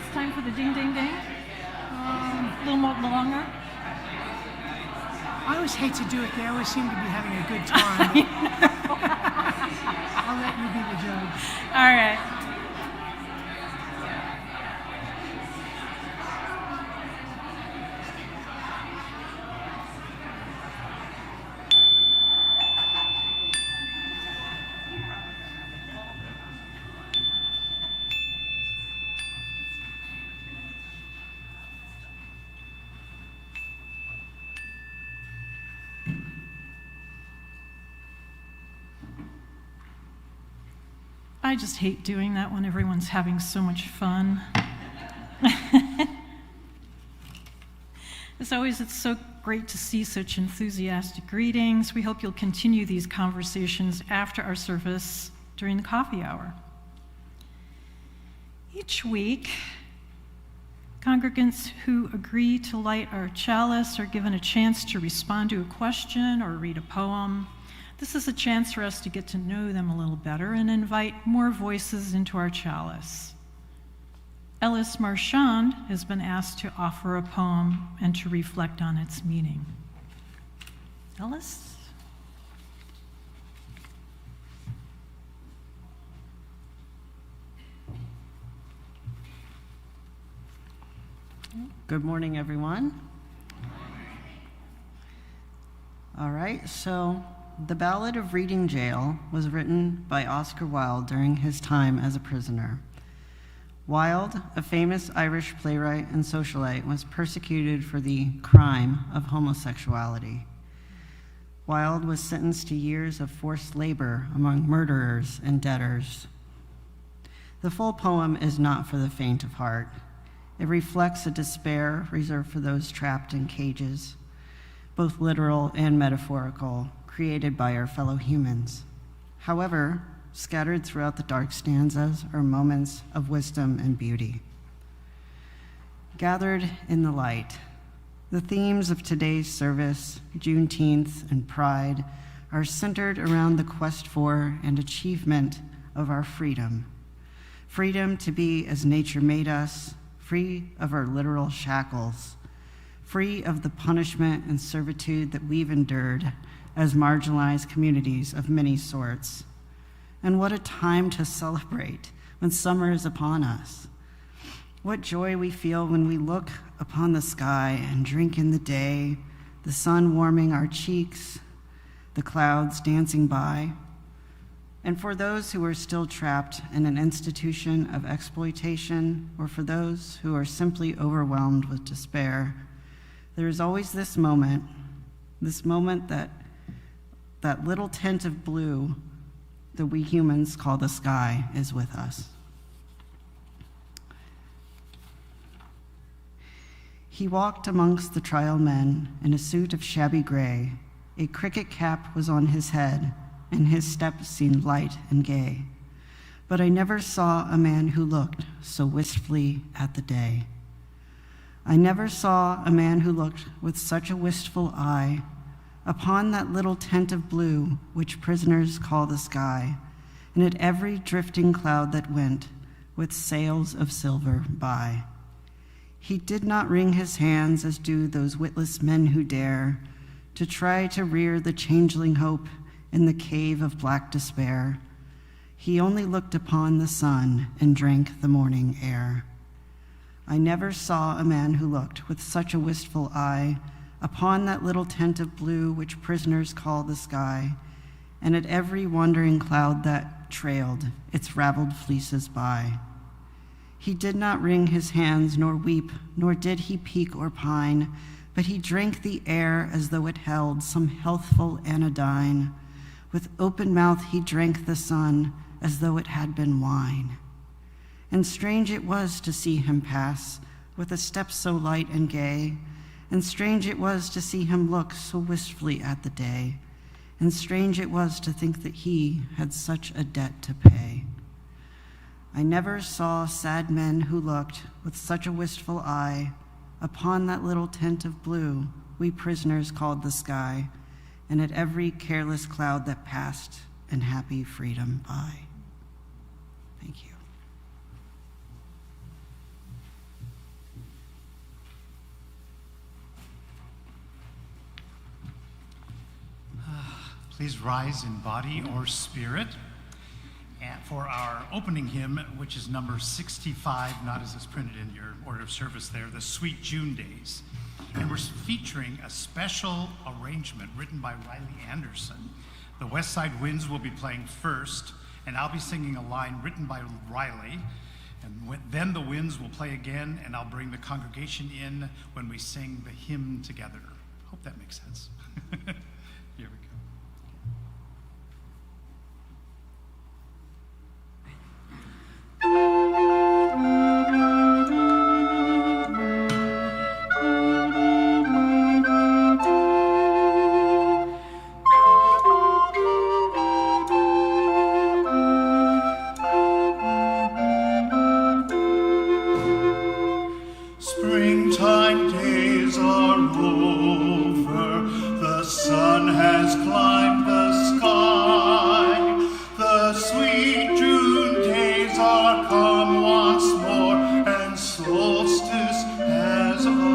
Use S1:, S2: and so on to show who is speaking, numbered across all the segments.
S1: it's time for the ding, ding, ding. A little more longer.
S2: I always hate to do it. They always seem to be having a good time. I'll let you be the judge.
S1: All right. I just hate doing that when everyone's having so much fun. As always, it's so great to see such enthusiastic greetings. We hope you'll continue these conversations after our service during the coffee hour. Each week, congregants who agree to light our chalice are given a chance to respond to a question or read a poem. This is a chance for us to get to know them a little better and invite more voices into our chalice. Ellis Marchand has been asked to offer a poem and to reflect on its meaning. Ellis?
S3: Good morning, everyone. All right, so The Ballad of Reading Jail was written by Oscar Wilde during his time as a prisoner. Wilde, a famous Irish playwright and socialite, was persecuted for the crime of homosexuality. Wilde was sentenced to years of forced labor among murderers and debtors. The full poem is not for the faint of heart. It reflects a despair reserved for those trapped in cages, both literal and metaphorical, created by our fellow humans. However, scattered throughout the dark stanzas are moments of wisdom and beauty. Gathered in the light, the themes of today's service, Juneteenth and Pride, are centered around the quest for and achievement of our freedom. Freedom to be as nature made us, free of our literal shackles, free of the punishment and servitude that we've endured as marginalized communities of many sorts. And what a time to celebrate when summer is upon us. What joy we feel when we look upon the sky and drink in the day, the sun warming our cheeks, the clouds dancing by. And for those who are still trapped in an institution of exploitation, or for those who are simply overwhelmed with despair, there is always this moment that little tint of blue that we humans call the sky is with us. He walked amongst the trial men in a suit of shabby gray. A cricket cap was on his head, and his step seemed light and gay. But I never saw a man who looked so wistfully at the day. I never saw a man who looked with such a wistful eye upon that little tent of blue which prisoners call the sky, and at every drifting cloud that went with sails of silver by. He did not wring his hands as do those witless men who dare to try to rear the changeling hope in the cave of black despair. He only looked upon the sun and drank the morning air. I never saw a man who looked with such a wistful eye upon that little tent of blue which prisoners call the sky, and at every wandering cloud that trailed its raveled fleeces by. He did not wring his hands nor weep, nor did he peak or pine, but he drank the air as though it held some healthful anodyne. With open mouth he drank the sun as though it had been wine. And strange it was to see him pass with a step so light and gay, and strange it was to see him look so wistfully at the day, and strange it was to think that he had such a debt to pay. I never saw sad men who looked with such a wistful eye upon that little tent of blue we prisoners called the sky, and at every careless cloud that passed in happy freedom by. Thank you.
S4: Please rise in body or spirit. And for our opening hymn, which is number 65, not as it's printed in your order of service there, the Sweet June Days. And we're featuring a special arrangement written by Riley Anderson. The Westside Winds will be playing first, and I'll be singing a line written by Riley. And then the winds will play again, and I'll bring the congregation in when we sing the hymn together. Hope that makes sense. Here we go.
S5: Springtime days are over, the sun has climbed the sky, the sweet June days are come once more, and solstice has arrived.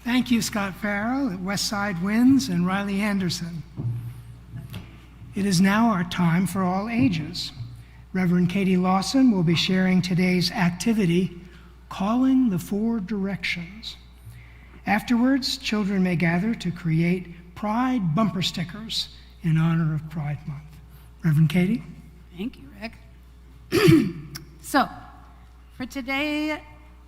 S2: Thank you, Scott Farrell at Westside Winds and Riley Anderson. It is now our time for all ages. Reverend Katie Lawson will be sharing today's activity, Calling the Four Directions. Afterwards, children may gather to create Pride bumper stickers in honor of Pride Month. Reverend Katie?
S6: Thank you, Rick. So, for today,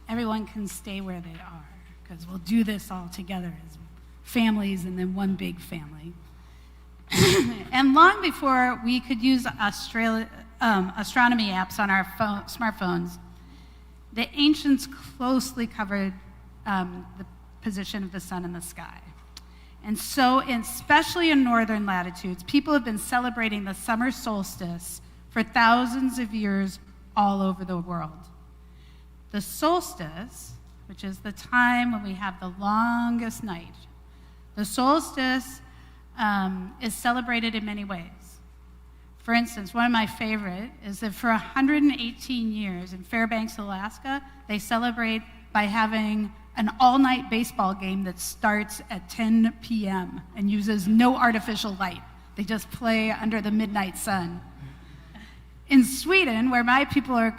S6: everyone can stay where they are, because we'll do this all together as families and then one big family. And long before we could use astronomy apps on our smartphones, the ancients closely covered the position of the sun in the sky. And so, especially in northern latitudes, people have been celebrating the summer solstice for thousands of years all over the world. The solstice, which is the time when we have the longest night, the solstice is celebrated in many ways. For instance, one of my favorite is that for 118 years in Fairbanks, Alaska, they celebrate by having an all-night baseball game that starts at 10 p.m. and uses no artificial light. They just play under the midnight sun. In Sweden, where my people are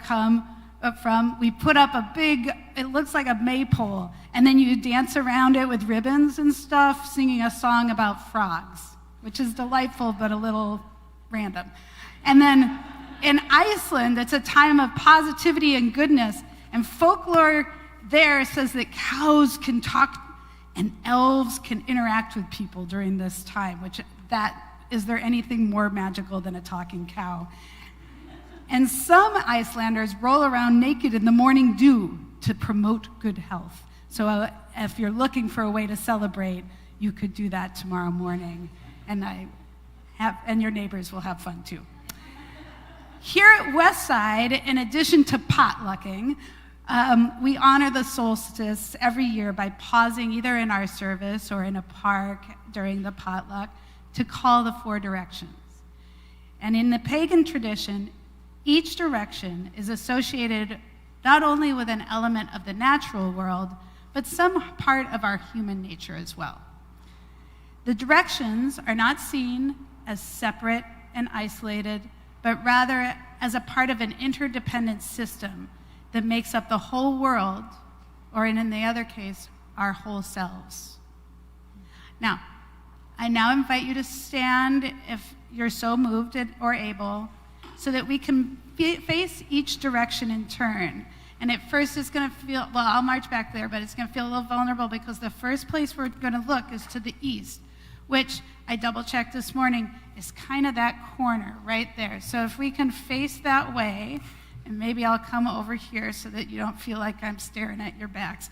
S6: from, we put up a big, it looks like a maypole, and then you dance around it with ribbons and stuff, singing a song about frogs, which is delightful but a little random. And then in Iceland, it's a time of positivity and goodness, and folklore there says that cows can talk and elves can interact with people during this time, is there anything more magical than a talking cow? And some Icelanders roll around naked in the morning dew to promote good health. So if you're looking for a way to celebrate, you could do that tomorrow morning, and your neighbors will have fun too. Here at Westside, in addition to potlucking, we honor the solstice every year by pausing either in our service or in a park during the potluck to call the 4 directions. And in the pagan tradition, each direction is associated not only with an element of the natural world, but some part of our human nature as well. The directions are not seen as separate and isolated, but rather as a part of an interdependent system that makes up the whole world, or in the other case, our whole selves. Now, I now invite you to stand if you're so moved or able, so that we can face each direction in turn. And at first it's going to feel, well, I'll march back there, but it's going to feel a little vulnerable because the first place we're going to look is to the east, which I double-checked this morning is kind of that corner right there. So if we can face that way, and maybe I'll come over here so that you don't feel like I'm staring at your backs.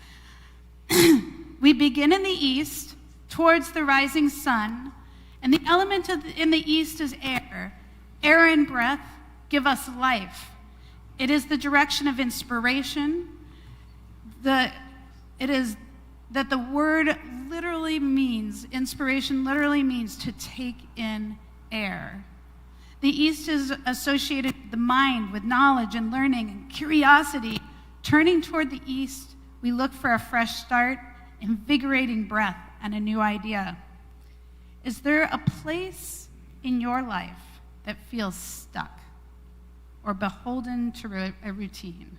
S6: We begin in the east, towards the rising sun, and the element in the east is air. Air and breath give us life. It is the direction of inspiration. It is that the word literally means, inspiration literally means to take in air. The east is associated with the mind, with knowledge and learning and curiosity. Turning toward the east, we look for a fresh start, invigorating breath, and a new idea. Is there a place in your life that feels stuck or beholden to a routine?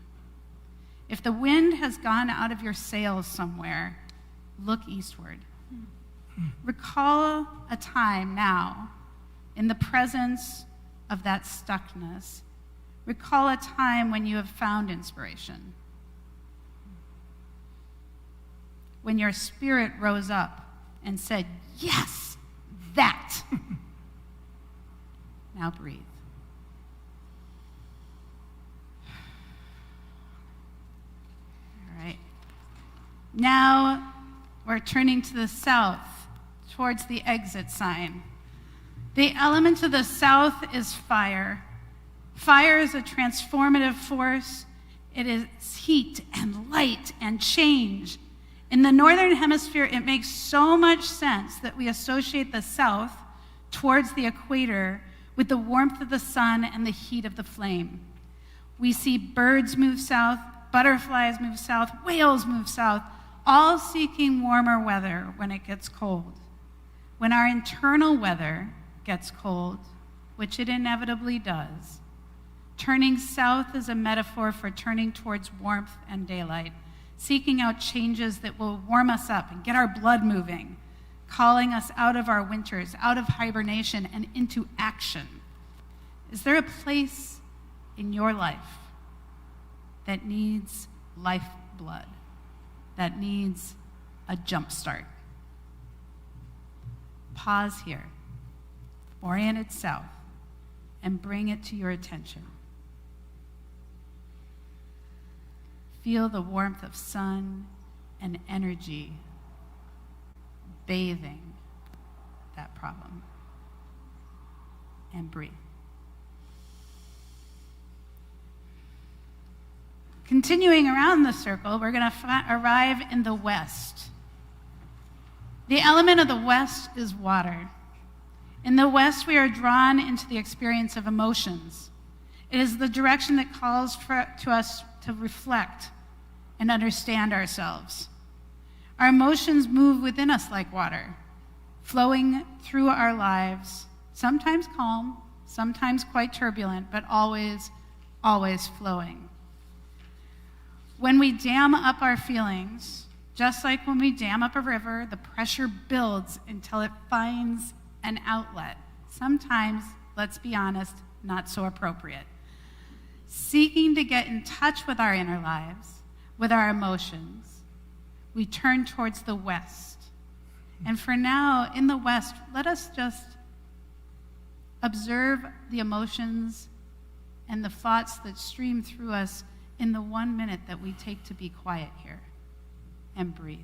S6: If the wind has gone out of your sails somewhere, look eastward. Recall a time now in the presence of that stuckness. Recall a time when you have found inspiration, when your spirit rose up and said, yes, that. Now breathe. All right. Now we're turning to the south, towards the exit sign. The element to the south is fire. Fire is a transformative force. It is heat and light and change. In the northern hemisphere, it makes so much sense that we associate the south towards the equator with the warmth of the sun and the heat of the flame. We see birds move south, butterflies move south, whales move south, all seeking warmer weather when it gets cold. When our internal weather gets cold, which it inevitably does, turning south is a metaphor for turning towards warmth and daylight, seeking out changes that will warm us up and get our blood moving, calling us out of our winters, out of hibernation, and into action. Is there a place in your life that needs lifeblood, that needs a jump start? Pause here, orient it south, and bring it to your attention. Feel the warmth of sun and energy bathing that problem. And breathe. Continuing around the circle, we're going to arrive in the west. The element of the west is water. In the west, we are drawn into the experience of emotions. It is the direction that calls to us to reflect and understand ourselves. Our emotions move within us like water, flowing through our lives, sometimes calm, sometimes quite turbulent, but always, always flowing. When we dam up our feelings, just like when we dam up a river, the pressure builds until it finds an outlet. Sometimes, let's be honest, not so appropriate. Seeking to get in touch with our inner lives, with our emotions, we turn towards the West. And for now, in the West, let us just observe the emotions and the thoughts that stream through us in the 1 minute that we take to be quiet here and breathe.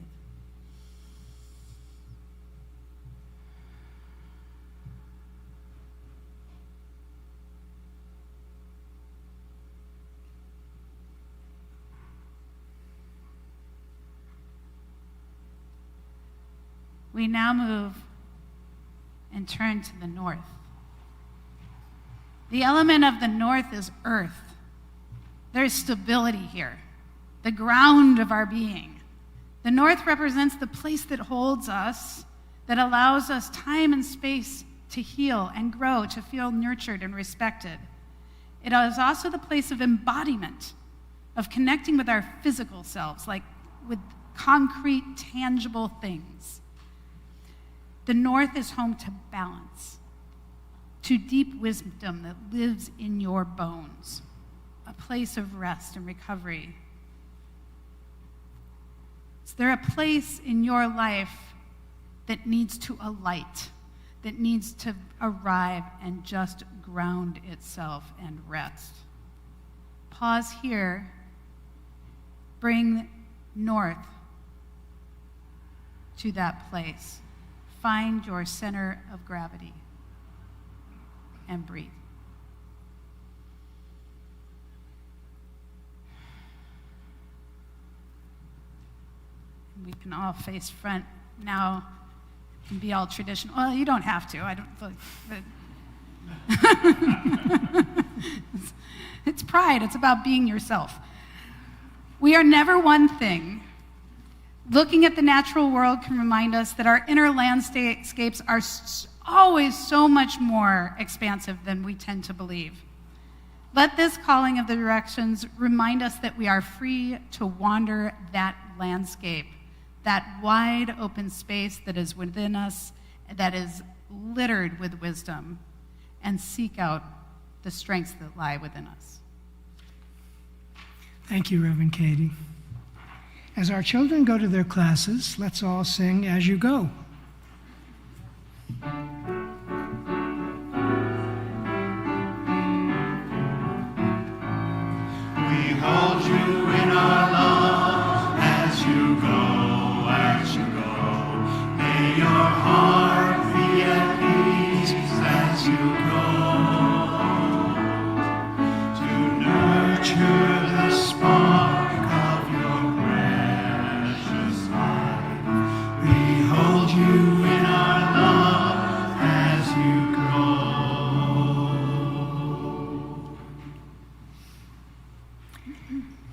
S6: We now move and turn to the north. The element of the north is earth. There's stability here, the ground of our being. The north represents the place that holds us, that allows us time and space to heal and grow, to feel nurtured and respected. It is also the place of embodiment, of connecting with our physical selves, like with concrete, tangible things. The north is home to balance, to deep wisdom that lives in your bones, a place of rest and recovery. Is there a place in your life that needs to alight, that needs to arrive and just ground itself and rest? Pause here. Bring north to that place. Find your center of gravity and breathe. We can all face front now and be all traditional. Well, you don't have to. I don't feel like it's pride. It's about being yourself. We are never one thing. Looking at the natural world can remind us that our inner landscapes are always so much more expansive than we tend to believe. Let this calling of the directions remind us that we are free to wander that landscape, that wide open space that is within us, that is littered with wisdom, and seek out the strengths that lie within us.
S2: Thank you, Reverend Katie. As our children go to their classes, let's all sing As You Go.
S5: We hold you in our love as you go, as you go. May your heart be at peace as you go. To nurture the spark of your precious life. We hold you in our love as you go.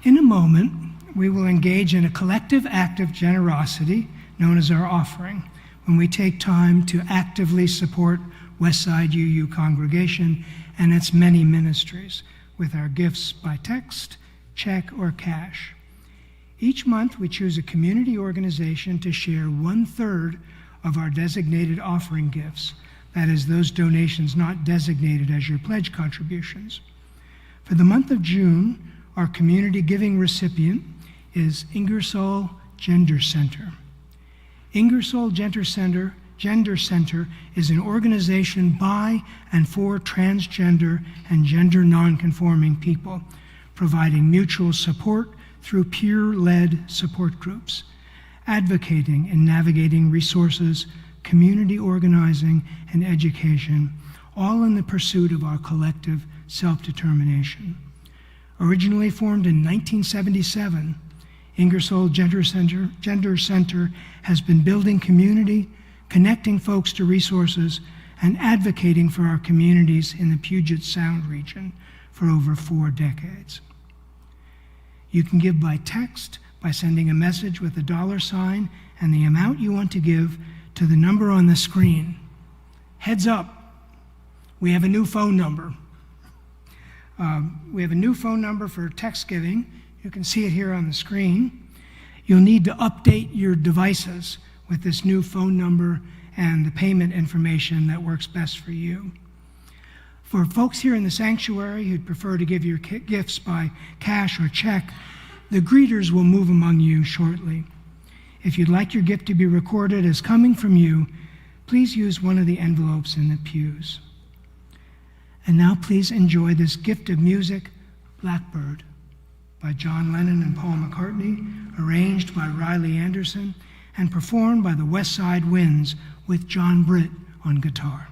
S2: In a moment, we will engage in a collective act of generosity known as our offering, when we take time to actively support Westside UU congregation and its many ministries with our gifts by text, check, or cash. Each month, we choose a community organization to share 1/3 of our designated offering gifts, that is, those donations not designated as your pledge contributions. For the month of June, our community giving recipient is Ingersoll Gender Center. Ingersoll Gender Center is an organization by and for transgender and gender nonconforming people, providing mutual support through peer-led support groups, advocating and navigating resources, community organizing, and education, all in the pursuit of our collective self-determination. Originally formed in 1977, Ingersoll Gender Center has been building community, connecting folks to resources, and advocating for our communities in the Puget Sound region for over 4 decades. You can give by text by sending a message with a $sign and the amount you want to give to the number on the screen. Heads up, we have a new phone number. We have a new phone number for text giving. You can see it here on the screen. You'll need to update your devices with this new phone number and the payment information that works best for you. For folks here in the sanctuary who'd prefer to give your gifts by cash or check, the greeters will move among you shortly. If you'd like your gift to be recorded as coming from you, please use one of the envelopes in the pews. And now please enjoy this gift of music, Blackbird, by John Lennon and Paul McCartney, arranged by Riley Anderson, and performed by the Westside Winds with John Britt on guitar.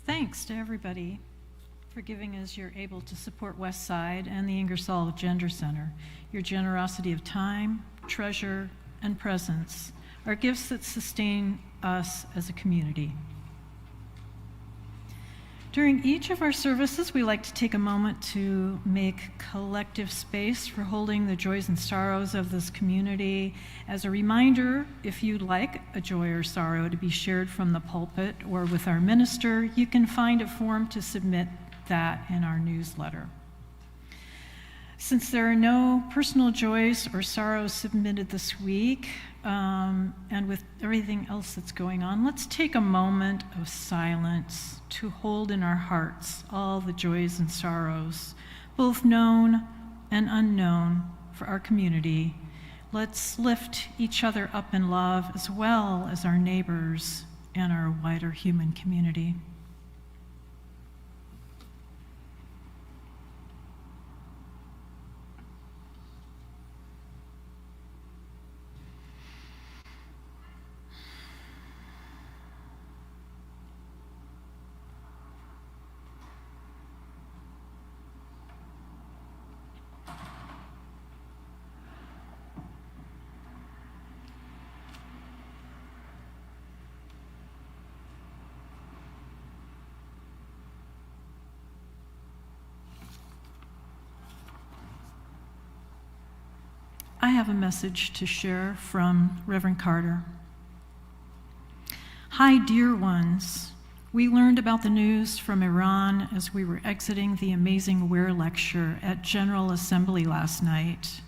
S1: Thanks to everybody for giving as you're able to support Westside and the Ingersoll Gender Center. Your generosity of time, treasure, and presence are gifts that sustain us as a community. During each of our services, we like to take a moment to make collective space for holding the joys and sorrows of this community. As a reminder, if you'd like a joy or sorrow to be shared from the pulpit or with our minister, you can find a form to submit that in our newsletter. Since there are no personal joys or sorrows submitted this week, and with everything else that's going on, let's take a moment of silence to hold in our hearts all the joys and sorrows, both known and unknown, for our community. Let's lift each other up in love, as well as our neighbors and our wider human community. I have a message to share from Reverend Carter. Hi, dear ones. We learned about the news from Iran as we were exiting the Amazing Wear lecture at General Assembly last night.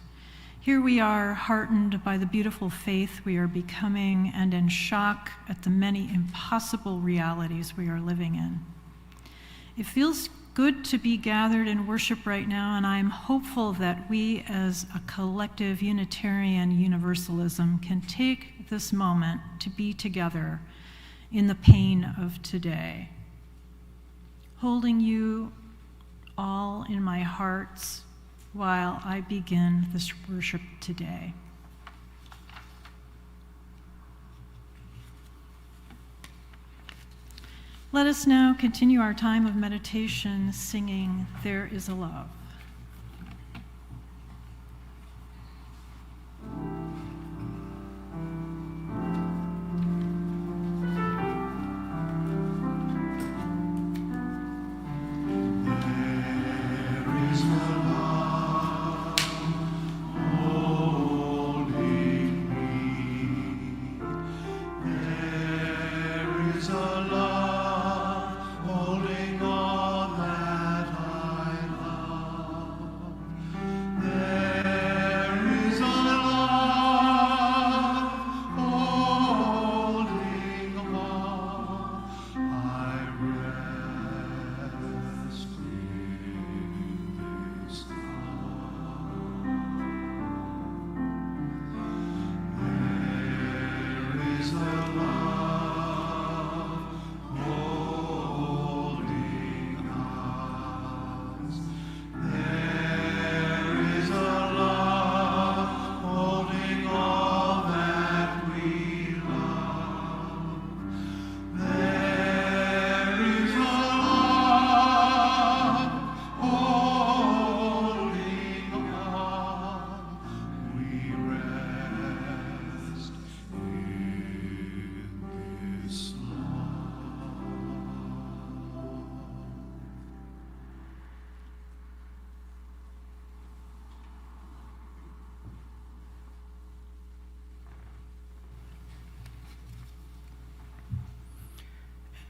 S1: Here we are, heartened by the beautiful faith we are becoming and in shock at the many impossible realities we are living in. It feels good to be gathered in worship right now, and I'm hopeful that we as a collective Unitarian Universalism can take this moment to be together in the pain of today. Holding you all in my hearts while I begin this worship today. Let us now continue our time of meditation singing, "There is a Love."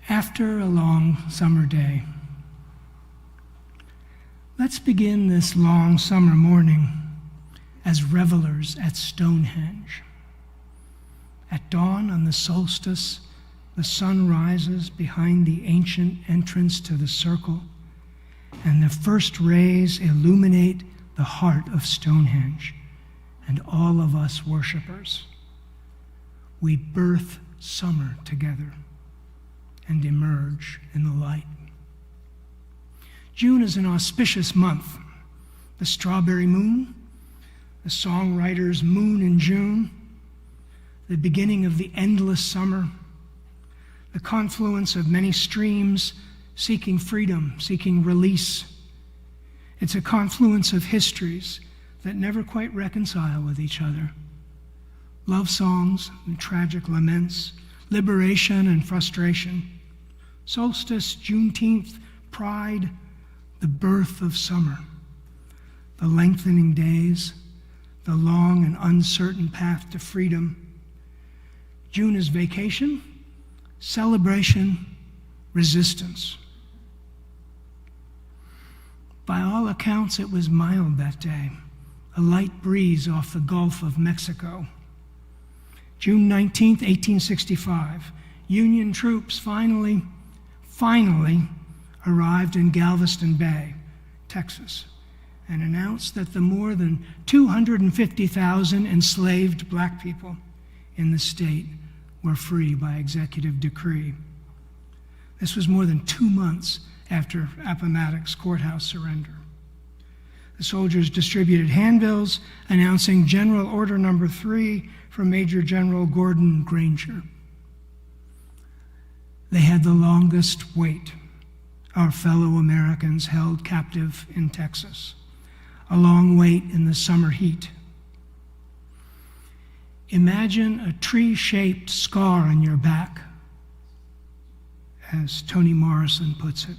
S2: After a long summer day, let's begin this long summer morning as revelers at Stonehenge. At dawn on the solstice, the sun rises behind the ancient entrance to the circle, and the first rays illuminate the heart of Stonehenge and all of us worshipers. We birth summer together and emerge in the light. June is an auspicious month. The strawberry moon, the songwriter's moon in June, the beginning of the endless summer, the confluence of many streams seeking freedom, seeking release. It's a confluence of histories that never quite reconcile with each other. Love songs and tragic laments, liberation and frustration. Solstice, Juneteenth, pride, the birth of summer, the lengthening days, the long and uncertain path to freedom. June is vacation, celebration, resistance. By all accounts, it was mild that day, a light breeze off the Gulf of Mexico. June 19th, 1865, Union troops finally arrived in Galveston Bay, Texas, and announced that the more than 250,000 enslaved black people in the state were free by executive decree. This was more than 2 months after Appomattox courthouse surrender. The soldiers distributed handbills announcing General Order Number 3 from Major General Gordon Granger. They had the longest wait, our fellow Americans held captive in Texas, a long wait in the summer heat. Imagine a tree-shaped scar on your back, as Toni Morrison puts it.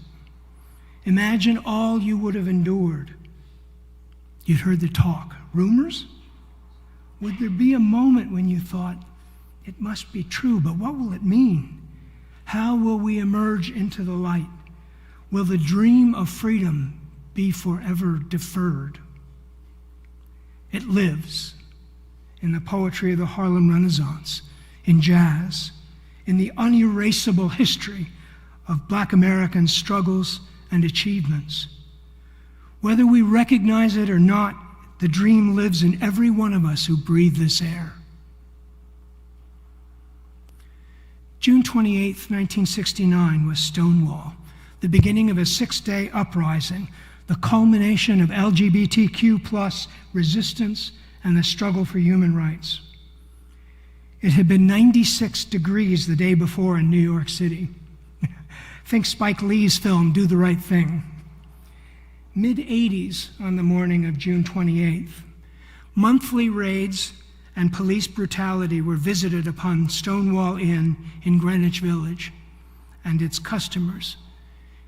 S2: Imagine all you would have endured. You'd heard the talk. Rumors? Would there be a moment when you thought, it must be true, but what will it mean? How will we emerge into the light? Will the dream of freedom be forever deferred? It lives in the poetry of the Harlem Renaissance, in jazz, in the unerasable history of Black American struggles and achievements. Whether we recognize it or not, the dream lives in every one of us who breathe this air. June 28, 1969 was Stonewall, the beginning of a 6-day uprising, the culmination of LGBTQ+ resistance and the struggle for human rights. It had been 96 degrees the day before in New York City. Think Spike Lee's film, Do the Right Thing. Mid-80s on the morning of June 28th. Monthly raids and police brutality were visited upon Stonewall Inn in Greenwich Village and its customers,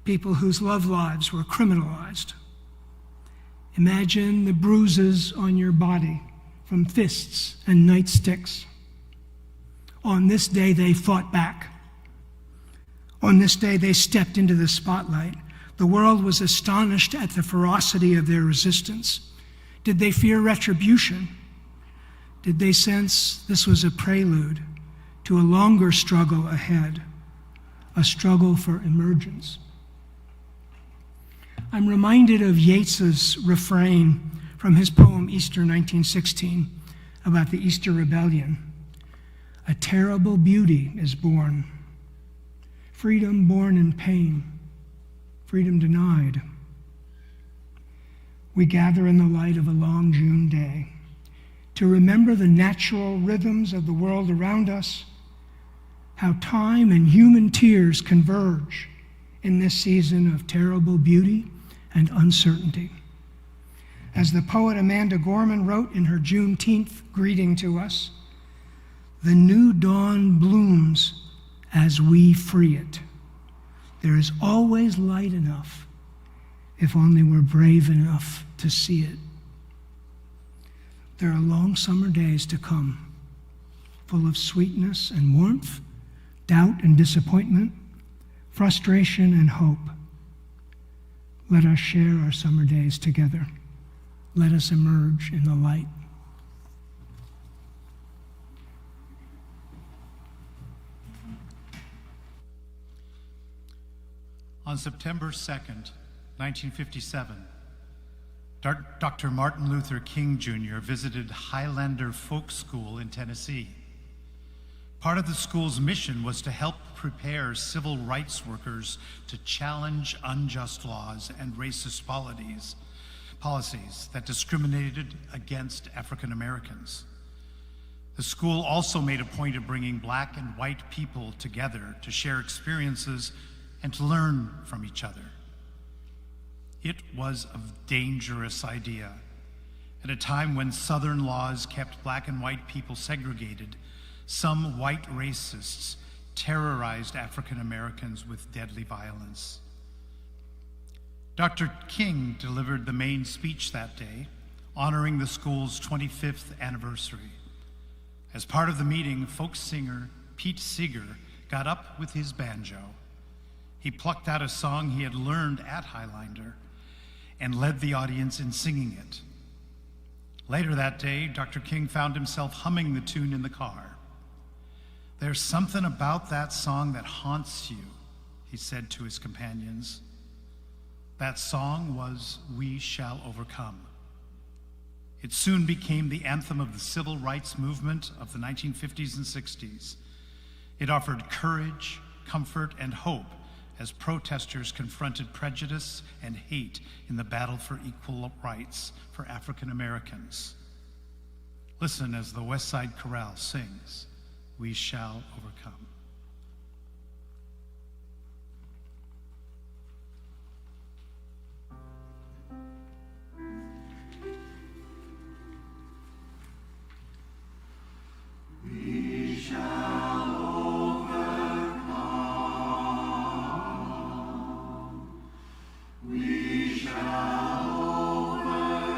S2: people whose love lives were criminalized. Imagine the bruises on your body from fists and nightsticks. On this day, they fought back. On this day, they stepped into the spotlight. The world was astonished at the ferocity of their resistance. Did they fear retribution? Did they sense this was a prelude to a longer struggle ahead, a struggle for emergence? I'm reminded of Yeats's refrain from his poem Easter 1916 about the Easter Rebellion. A terrible beauty is born, freedom born in pain, freedom denied. We gather in the light of a long June day to remember the natural rhythms of the world around us, how time and human tears converge in this season of terrible beauty and uncertainty. As the poet Amanda Gorman wrote in her Juneteenth greeting to us, the new dawn blooms as we free it. There is always light enough, if only we're brave enough to see it. There are long summer days to come, full of sweetness and warmth, doubt and disappointment, frustration and hope. Let us share our summer days together. Let us emerge in the light.
S4: On September 2nd, 1957, Dr. Martin Luther King Jr. visited Highlander Folk School in Tennessee. Part of the school's mission was to help prepare civil rights workers to challenge unjust laws and racist policies that discriminated against African Americans. The school also made a point of bringing Black and white people together to share experiences and to learn from each other. It was a dangerous idea. At a time when Southern laws kept Black and white people segregated, some white racists terrorized African Americans with deadly violence. Dr. King delivered the main speech that day, honoring the school's 25th anniversary. As part of the meeting, folk singer Pete Seeger got up with his banjo. He plucked out a song he had learned at Highlander and led the audience in singing it. Later that day, Dr. King found himself humming the tune in the car. "There's something about that song that haunts you," he said to his companions. That song was "We Shall Overcome." It soon became the anthem of the civil rights movement of the 1950s and 60s. It offered courage, comfort, and hope as protesters confronted prejudice and hate in the battle for equal rights for African Americans. Listen as the Westside Chorale sings, "We Shall Overcome."
S5: We shall overcome. We shall overcome.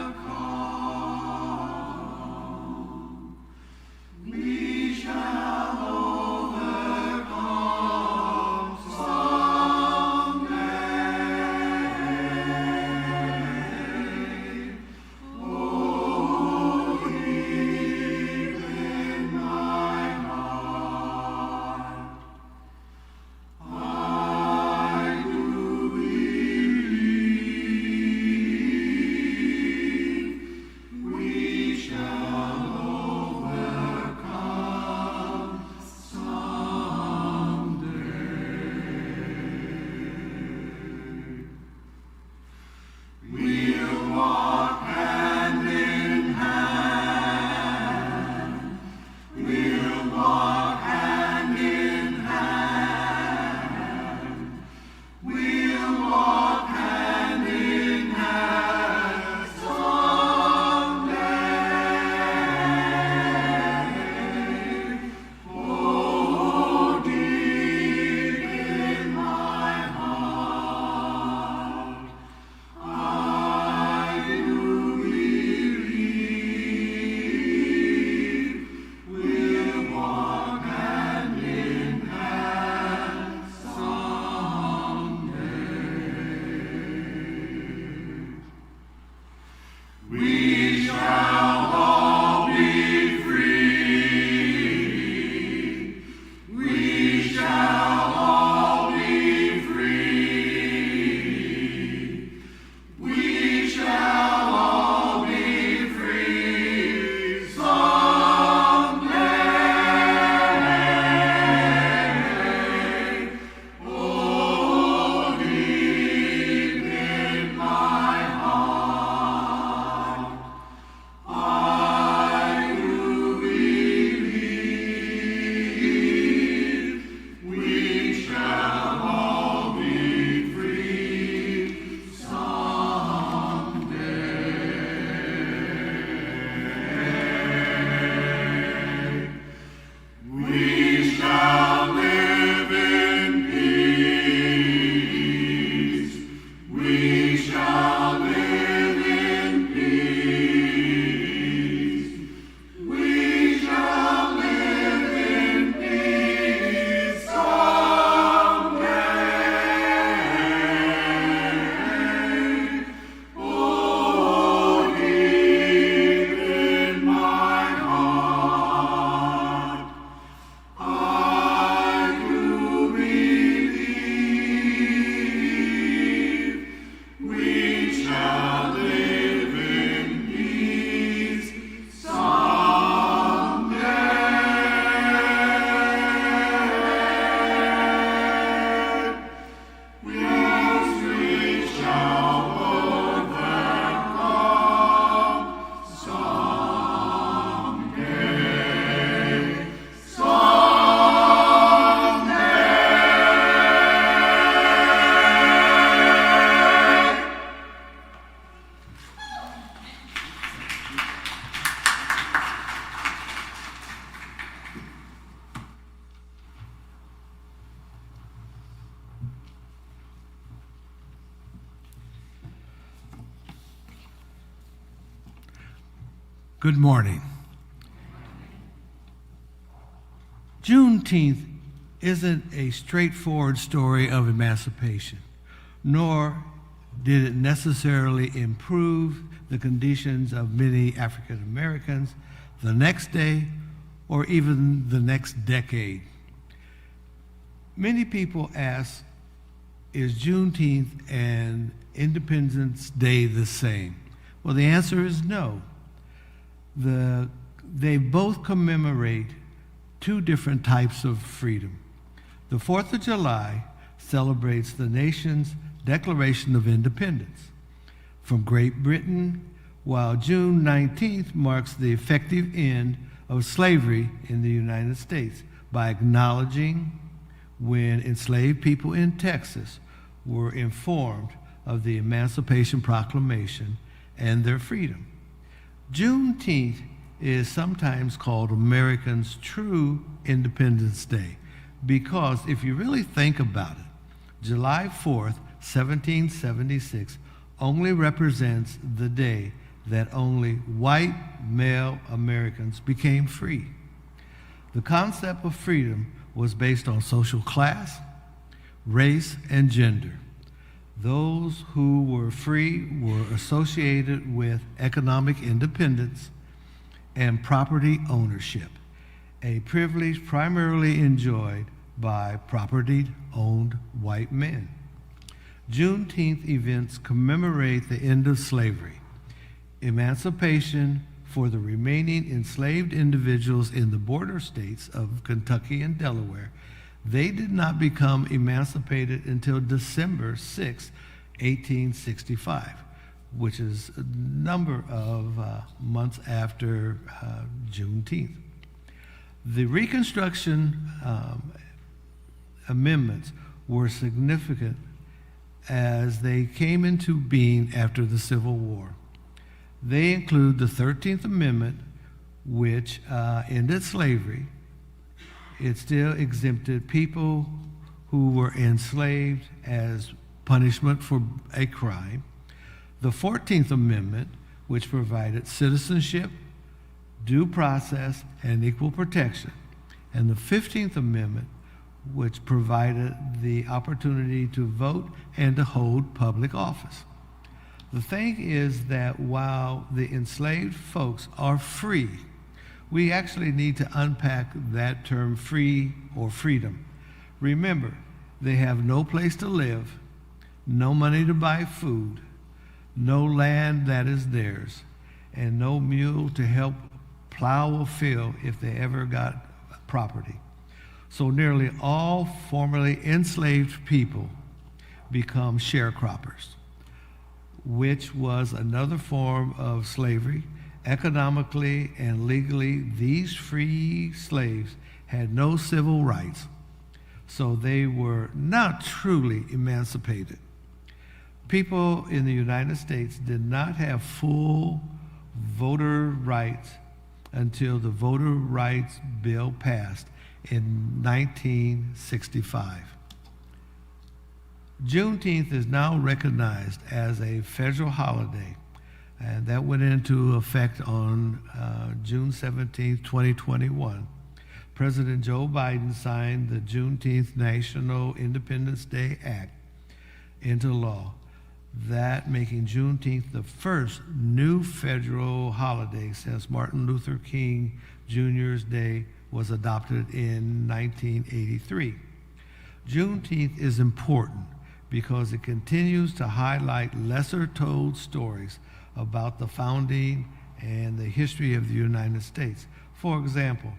S7: Good morning. Juneteenth isn't a straightforward story of emancipation, nor did it necessarily improve the conditions of many African Americans the next day or even the next decade. Many people ask, is Juneteenth and Independence Day the same? Well, the answer is no. They both commemorate two different types of freedom. The 4th of July celebrates the nation's Declaration of Independence from Great Britain, while June 19th marks the effective end of slavery in the United States by acknowledging when enslaved people in Texas were informed of the Emancipation Proclamation and their freedom. Juneteenth is sometimes called Americans' true Independence Day because if you really think about it, July 4th, 1776 only represents the day that only white male Americans became free. The concept of freedom was based on social class, race, and gender. Those who were free were associated with economic independence and property ownership, a privilege primarily enjoyed by property-owned white men. Juneteenth events commemorate the end of slavery, emancipation for the remaining enslaved individuals in the border states of Kentucky and Delaware. They did not become emancipated until December 6, 1865, which is a number of months after Juneteenth. The Reconstruction amendments were significant as they came into being after the Civil War. They include the 13th Amendment, which ended slavery. It still exempted people who were enslaved as punishment for a crime. The 14th Amendment, which provided citizenship, due process, and equal protection. And the 15th Amendment, which provided the opportunity to vote and to hold public office. The thing is that while the enslaved folks are free we actually need to unpack that term free or freedom. Remember, they have no place to live, no money to buy food, no land that is theirs, and no mule to help plow a field if they ever got property. So nearly all formerly enslaved people become sharecroppers, which was another form of slavery. Economically and legally, these free slaves had no civil rights, so they were not truly emancipated. People in the United States did not have full voter rights until the Voter Rights Bill passed in 1965. Juneteenth is now recognized as a federal holiday, and that went into effect on June 17, 2021. President Joe Biden signed the Juneteenth National Independence Day Act into law, that making Juneteenth the first new federal holiday since Martin Luther King Jr.'s Day was adopted in 1983. Juneteenth is important because it continues to highlight lesser-told stories about the founding and the history of the United States. For example,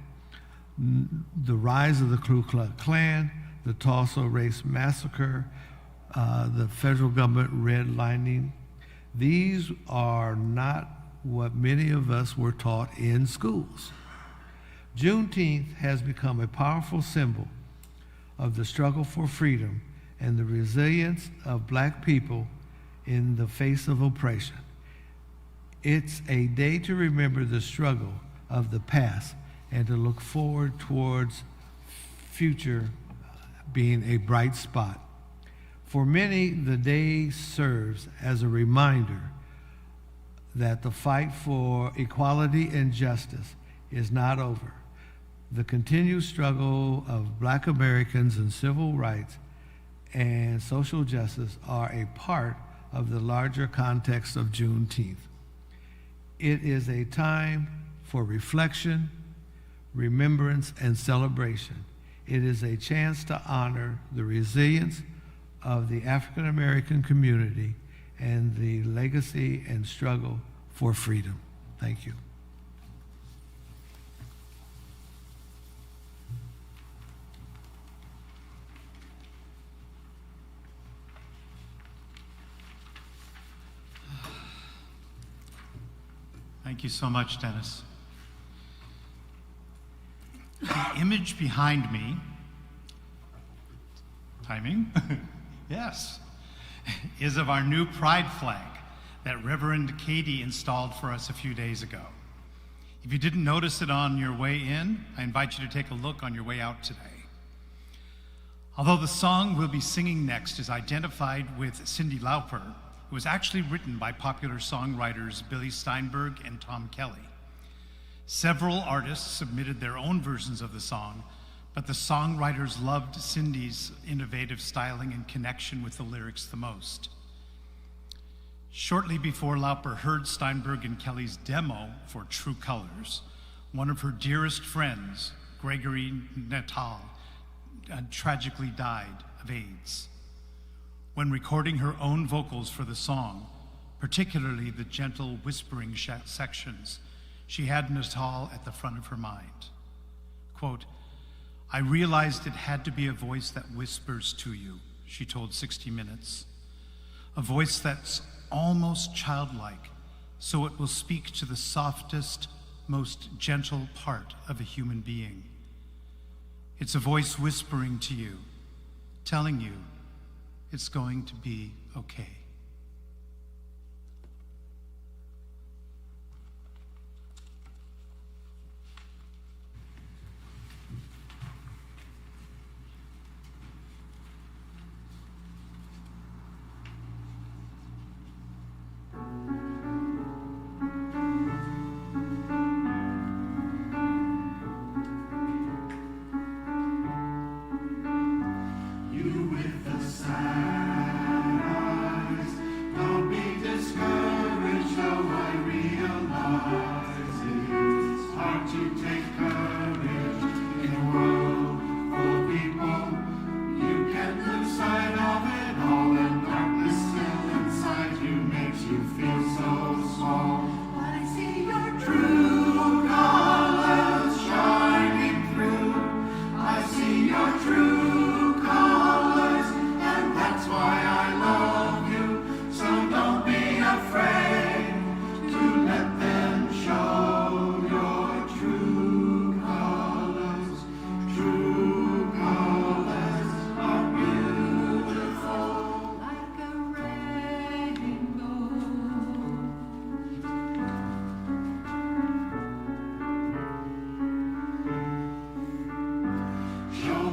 S7: the rise of the Ku Klux Klan, the Tulsa Race Massacre, the federal government redlining. These are not what many of us were taught in schools. Juneteenth has become a powerful symbol of the struggle for freedom and the resilience of Black people in the face of oppression. It's a day to remember the struggle of the past and to look forward towards future being a bright spot. For many, the day serves as a reminder that the fight for equality and justice is not over. The continued struggle of Black Americans in civil rights and social justice are a part of the larger context of Juneteenth. It is a time for reflection, remembrance, and celebration. It is a chance to honor the resilience of the African American community and the legacy and struggle for freedom. Thank you.
S4: Thank you so much, Dennis. The image behind me, timing, yes, is of our new pride flag that Reverend Katie installed for us a few days ago. If you didn't notice it on your way in, I invite you to take a look on your way out today. Although the song we'll be singing next is identified with Cyndi Lauper, it was actually written by popular songwriters Billy Steinberg and Tom Kelly. Several artists submitted their own versions of the song, but the songwriters loved Cyndi's innovative styling and connection with the lyrics the most. Shortly before Lauper heard Steinberg and Kelly's demo for True Colors, one of her dearest friends, Gregory Natal, tragically died of AIDS. When recording her own vocals for the song, particularly the gentle whispering sections, she had Natal at the front of her mind. Quote, "I realized it had to be a voice that whispers to you," she told 60 Minutes. "A voice that's almost childlike, so it will speak to the softest, most gentle part of a human being. It's a voice whispering to you, telling you it's going to be okay."
S5: You with the sad eyes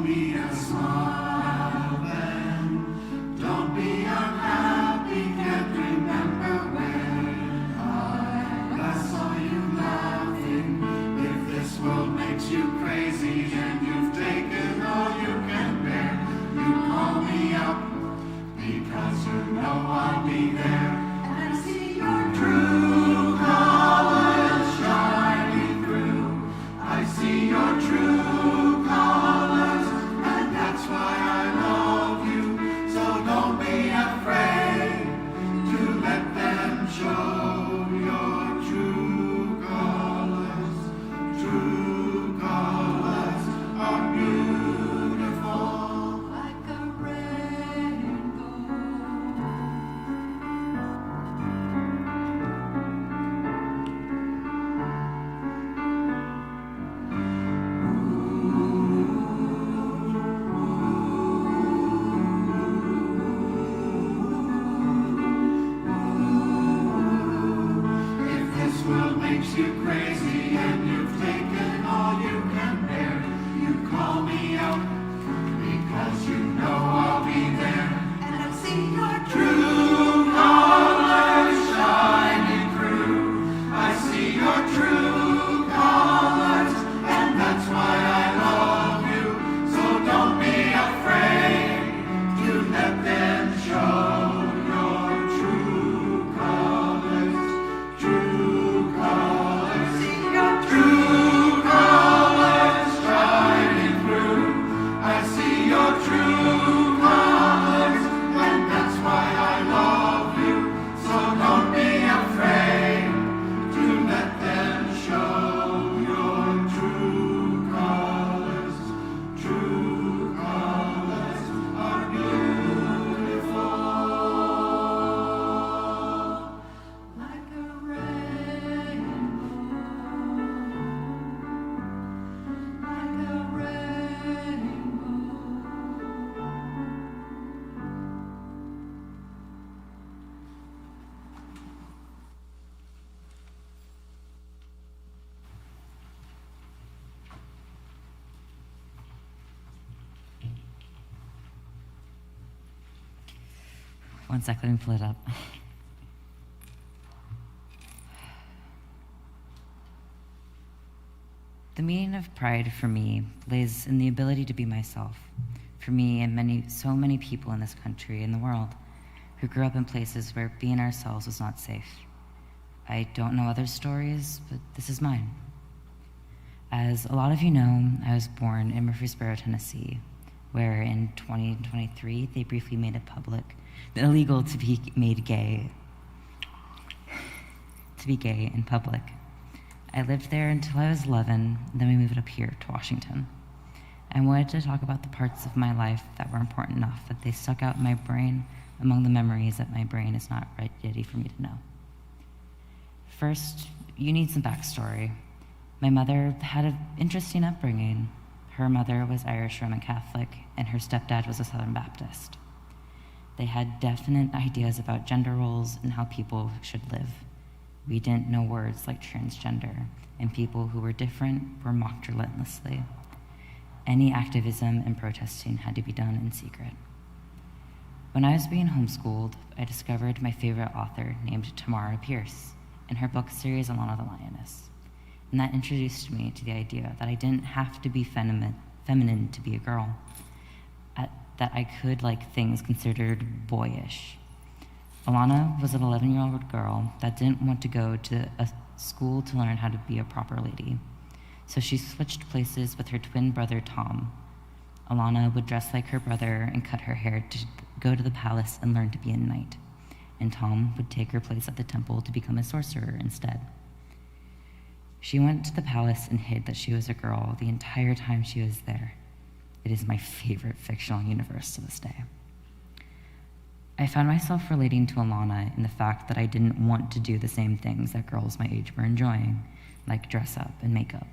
S5: me a smile then. Don't be unhappy, can't remember when I saw you laughing. If this world makes you crazy and you've taken all you can bear, you call me up because you know I'll be there. And I see your true colors shining through. I see your true colors, and that's why I love you. So don't be afraid to let them show your true colors. True colors are beautiful like a rainbow. If this world makes you crazy and you've taken all you can bear, you call me out because you know I'll be there. And I see your true colors shining through. I see your true colors, and that's why I love you. So don't be afraid to let them show your true colors. True colors. See your true colors shining through. I see your true colors, and that's why I love you. So don't be afraid to let them show your true colors. True colors are beautiful like a rainbow. Like a rainbow.
S8: One sec, let me pull it up. The meaning of pride for me lays in the ability to be myself. For me and so many people in this country and the world who grew up in places where being ourselves was not safe. I don't know other stories, but this is mine. As a lot of you know, I was born in Murfreesboro, Tennessee, where in 2023 they briefly made it illegal to be gay in public. I lived there until I was 11, then we moved up here to Washington. I wanted to talk about the parts of my life that were important enough that they stuck out in my brain among the memories that my brain is not ready for me to know. First, you need some backstory. My mother had an interesting upbringing. Her mother was Irish Roman Catholic, and her stepdad was a Southern Baptist. They had definite ideas about gender roles and how people should live. We didn't know words like transgender, and people who were different were mocked relentlessly. Any activism and protesting had to be done in secret. When I was being homeschooled, I discovered my favorite author named Tamara Pierce in her book series Alana the Lioness. And that introduced me to the idea that I didn't have to be feminine to be a girl, that I could like things considered boyish. Alana was an 11-year-old girl that didn't want to go to a school to learn how to be a proper lady. So she switched places with her twin brother, Tom. Alana would dress like her brother and cut her hair to go to the palace and learn to be a knight. And Tom would take her place at the temple to become a sorcerer instead. She went to the palace and hid that she was a girl the entire time she was there. It is my favorite fictional universe to this day. I found myself relating to Alana in the fact that I didn't want to do the same things that girls my age were enjoying, like dress up and makeup,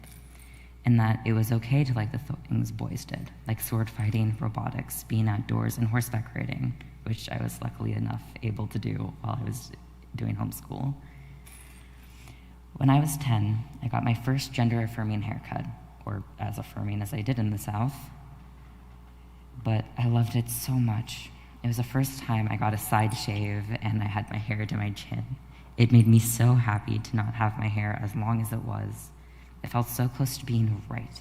S8: and that it was okay to like the things boys did, like sword fighting, robotics, being outdoors, and horseback riding, which I was luckily enough able to do while I was doing homeschool. When I was 10, I got my first gender-affirming haircut, or as affirming as I did in the South. but I loved it so much. It was the first time I got a side shave and I had my hair to my chin. It made me so happy to not have my hair as long as it was. It felt so close to being right.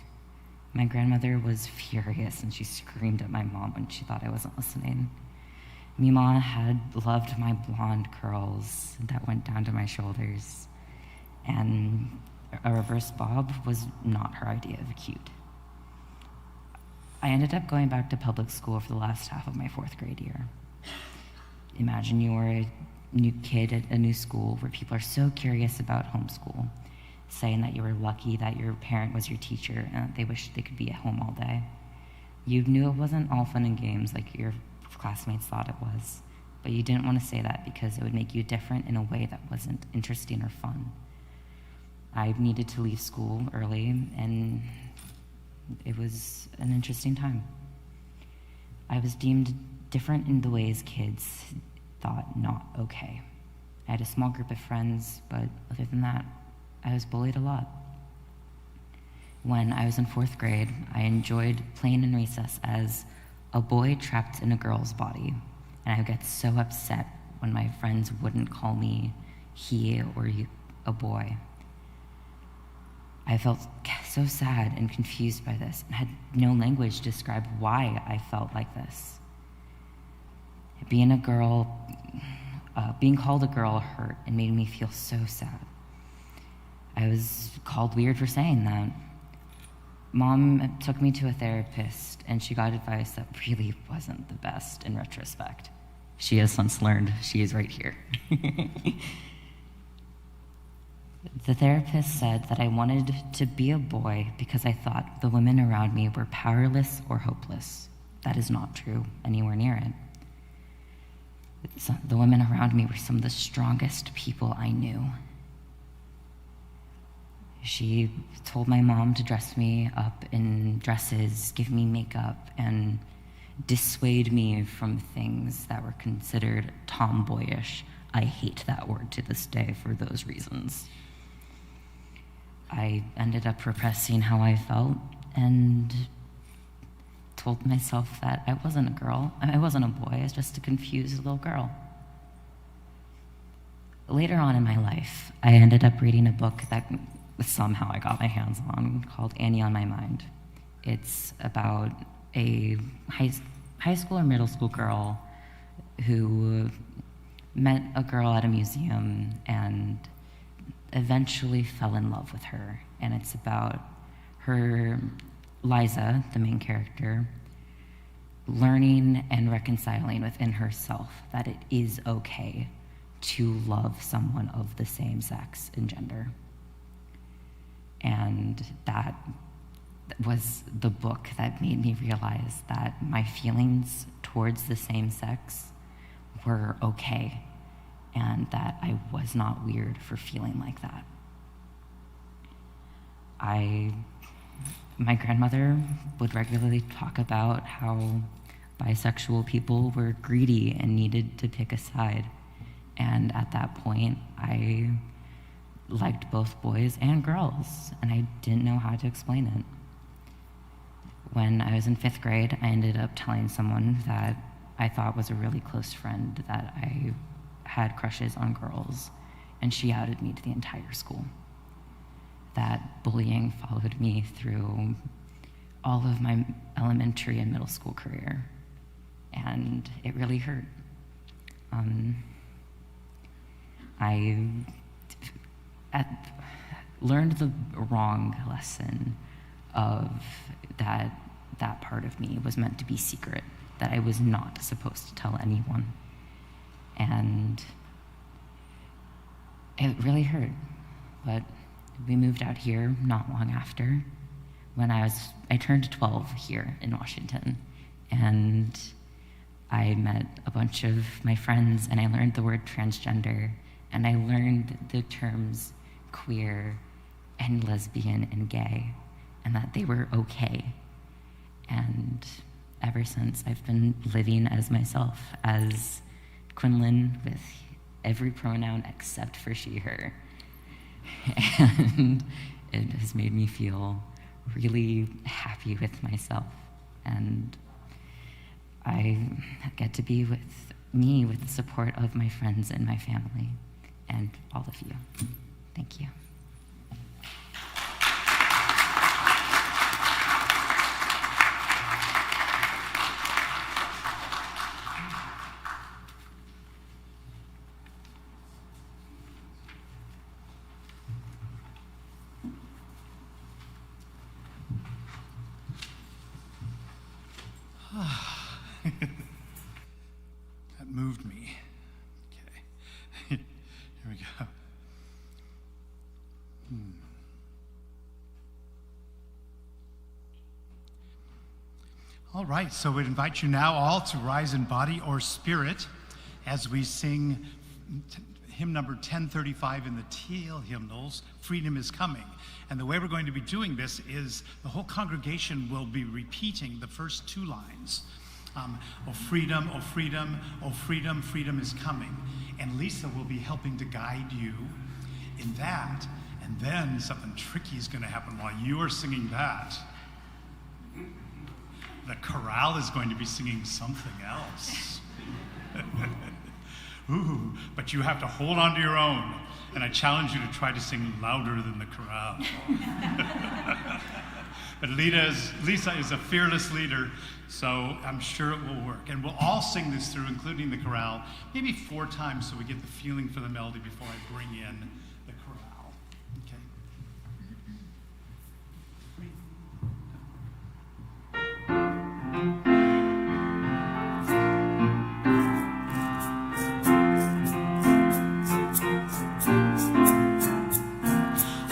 S8: My grandmother was furious and she screamed at my mom when she thought I wasn't listening. Mima had loved my blonde curls that went down to my shoulders, and a reverse bob was not her idea of cute. I ended up going back to public school for the last half of my 4th grade year. Imagine you were a new kid at a new school where people are so curious about homeschool, saying that you were lucky that your parent was your teacher and that they wished they could be at home all day. You knew it wasn't all fun and games like your classmates thought it was, but you didn't want to say that because it would make you different in a way that wasn't interesting or fun. I needed to leave school early, and it was an interesting time. I was deemed different in the ways kids thought not okay. I had a small group of friends, but other than that, I was bullied a lot. When I was in 4th grade, I enjoyed playing in recess as a boy trapped in a girl's body, and I would get so upset when my friends wouldn't call me he or a boy. I felt so sad and confused by this and had no language to describe why I felt like this. Being a girl, being called a girl hurt and made me feel so sad. I was called weird for saying that. Mom took me to a therapist, and she got advice that really wasn't the best in retrospect. She has since learned she is right here. The therapist said that I wanted to be a boy because I thought the women around me were powerless or hopeless. That is not true anywhere near it. The women around me were some of the strongest people I knew. She told my mom to dress me up in dresses, give me makeup, and dissuade me from things that were considered tomboyish. I hate that word to this day for those reasons. I ended up repressing how I felt and told myself that I wasn't a girl. I wasn't a boy. I was just a confused little girl. Later on in my life, I ended up reading a book that somehow I got my hands on called Annie on My Mind. It's about a high school or middle school girl who met a girl at a museum and eventually fell in love with her. And it's about her, Liza, the main character, learning and reconciling within herself that it is okay to love someone of the same sex and gender. And that was the book that made me realize that my feelings towards the same sex were okay, and that I was not weird for feeling like that. My grandmother would regularly talk about how bisexual people were greedy and needed to pick a side. And at that point, I liked both boys and girls, and I didn't know how to explain it. When I was in 5th grade, I ended up telling someone that I thought was a really close friend that I had crushes on girls, and she outed me to the entire school. That bullying followed me through all of my elementary and middle school career, and it really hurt. I learned the wrong lesson of that part of me was meant to be secret, that I was not supposed to tell anyone. And it really hurt. But we moved out here not long after, when I turned 12 here in Washington. And I met a bunch of my friends, and I learned the word transgender, and I learned the terms queer and lesbian and gay, and that they were okay. And ever since, I've been living as myself, as Quinlan, with every pronoun except for she, her. And it has made me feel really happy with myself. And I get to be with me with the support of my friends and my family and all of you. Thank you.
S4: That moved me. Okay. Here we go. All right, so we'd invite you now all to rise in body or spirit as we sing hymn number 1035 in the teal hymnals, Freedom is Coming. And the way we're going to be doing this is the whole congregation will be repeating the first two lines. Oh freedom, oh freedom, oh freedom, freedom is coming. And Lisa will be helping to guide you in that. And then something tricky is going to happen while you are singing that. The chorale is going to be singing something else. Ooh, but you have to hold on to your own. And I challenge you to try to sing louder than the chorale. But Lisa is a fearless leader, so I'm sure it will work. And we'll all sing this through, including the chorale, maybe 4 times so we get the feeling for the melody before I bring in the chorale. Okay?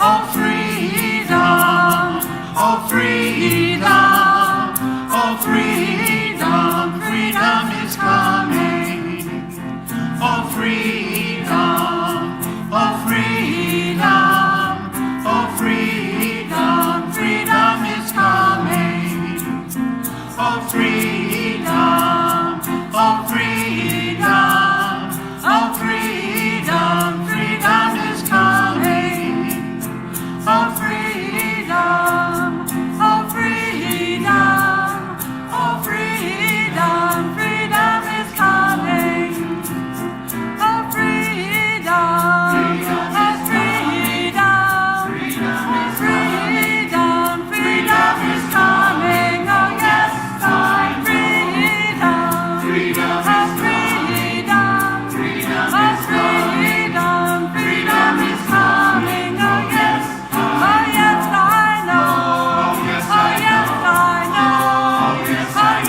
S5: Oh freedom, oh freedom, oh freedom, freedom is coming. Oh freedom, oh freedom, oh freedom, freedom is coming. Oh freedom, oh freedom, oh freedom, freedom is coming. Oh freedom, oh freedom, oh freedom, freedom is coming. Oh freedom, oh freedom, freedom, freedom is coming. Oh yes, freedom, freedom, freedom, freedom is coming. Oh yes. Oh yes, I know. Oh yes, I know. Oh yes, I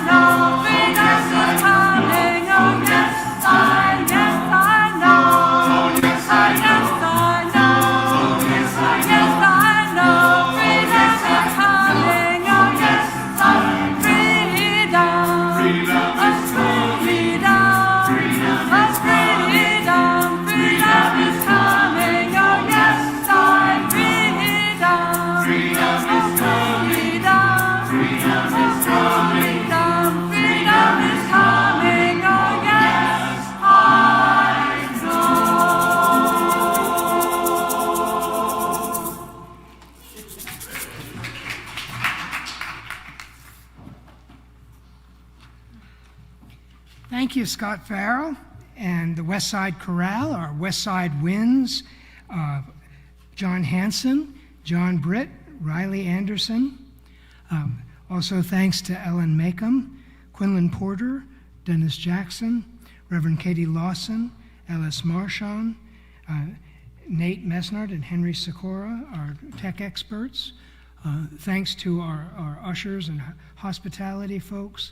S5: know. Freedom is coming. Oh yes, I know. Oh yes, I know. Oh yes, I know. Freedom is coming. Oh yes, freedom. Freedom is freedom. Freedom is freedom. Freedom is coming. Oh yes, freedom. Freedom is freedom. Freedom is freedom. Freedom is coming. Oh yes, I know.
S2: Thank you, Scott Farrell, and the Westside Chorale, our Westside Winds, John Hanson, John Britt, Riley Anderson. Also thanks to Ellen Macomb, Quinlan Porter, Dennis Jackson, Reverend Katie Lawson, Ellis Marchand, Nate Mesnard and Henry Sikora, our tech experts. Thanks to our ushers and hospitality folks.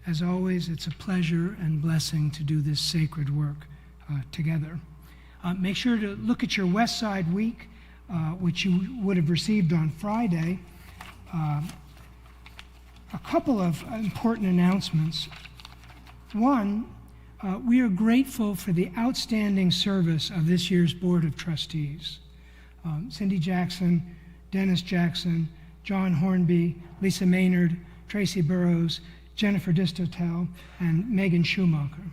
S2: As always, it's a pleasure and blessing to do this sacred work together. Make sure to look at your Westside Week, which you would have received on Friday. A couple of important announcements. One, we are grateful for the outstanding service of this year's Board of Trustees. Cindy Jackson, Dennis Jackson, John Hornby, Lisa Maynard, Tracy Burrows, Jennifer Distotel, and Megan Schumacher.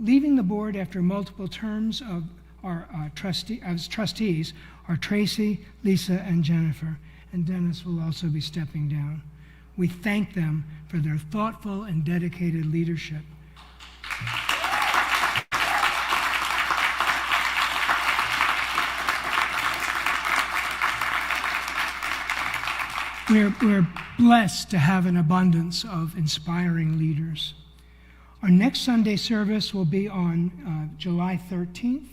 S2: Leaving the board after multiple terms of our trustees are Tracy, Lisa, and Jennifer, and Dennis will also be stepping down. We thank them for their thoughtful and dedicated leadership. We're blessed to have an abundance of inspiring leaders. Our next Sunday service will be on July 13th,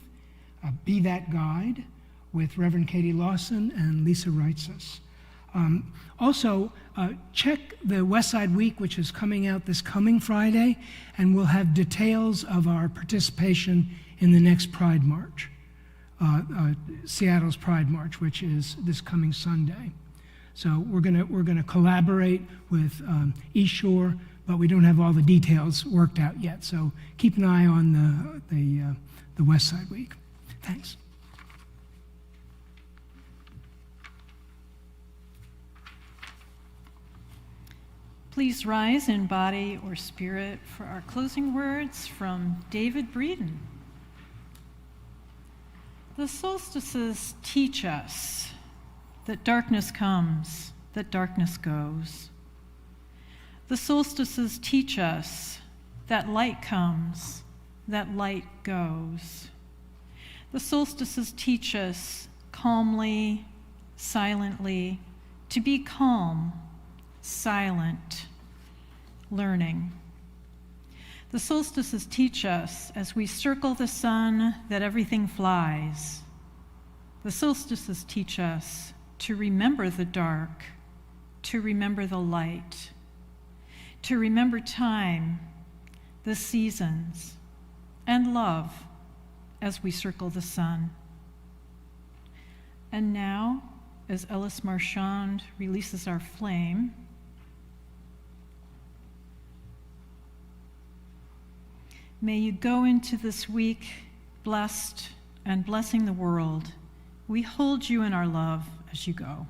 S2: Be That Guide, with Reverend Katie Lawson and Lisa Reitzes. Also, check the Westside Week, which is coming out this coming Friday, and we'll have details of our participation in the next Pride March, Seattle's Pride March, which is this coming Sunday. So we're gonna collaborate with East Shore, but we don't have all the details worked out yet. So keep an eye on the Westside Week. Thanks.
S1: Please rise in body or spirit for our closing words from David Breeden. The solstices teach us that darkness comes, that darkness goes. The solstices teach us that light comes, that light goes. The solstices teach us calmly, silently, to be calm, silent, learning. The solstices teach us, as we circle the sun, that everything flies. The solstices teach us to remember the dark, to remember the light, to remember time, the seasons, and love as we circle the sun. And now, as Ellis Marchand releases our flame, may you go into this week blessed and blessing the world. We hold you in our love as you go.